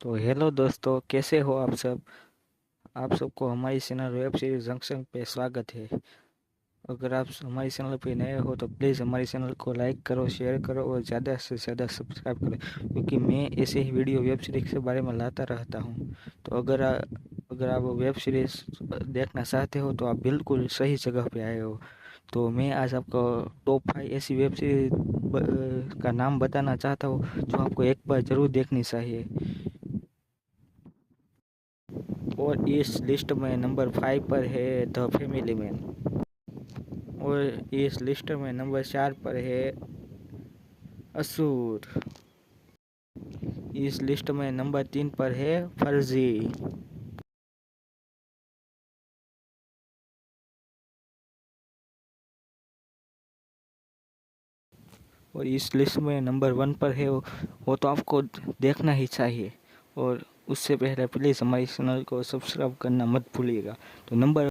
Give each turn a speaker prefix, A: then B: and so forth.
A: तो हेलो दोस्तों, कैसे हो आप सब। आप सबको हमारी चैनल वेब सीरीज जंक्शन पे स्वागत है। अगर आप हमारी चैनल पे नए हो तो प्लीज़ हमारी चैनल को लाइक करो, शेयर करो और ज़्यादा से ज़्यादा सब्सक्राइब करो, क्योंकि मैं ऐसे ही वीडियो वेब सीरीज के बारे में लाता रहता हूँ। तो अगर आप वेब सीरीज देखना चाहते हो तो आप बिल्कुल सही जगह पे आए हो। तो मैं आज आपको टॉप 5 ऐसी वेब सीरीज का नाम बताना चाहता हूँ जो आपको एक बार ज़रूर देखनी चाहिए। और इस लिस्ट में नंबर 5 पर है द फैमिली मैन। और इस लिस्ट में नंबर 4 पर है असुर। इस लिस्ट में नंबर 3 पर है फर्जी। और इस लिस्ट में नंबर 1 पर है वो तो आपको देखना ही चाहिए। और उससे पहले प्लीज़ हमारी चैनल को सब्सक्राइब करना मत भूलिएगा। तो नंबर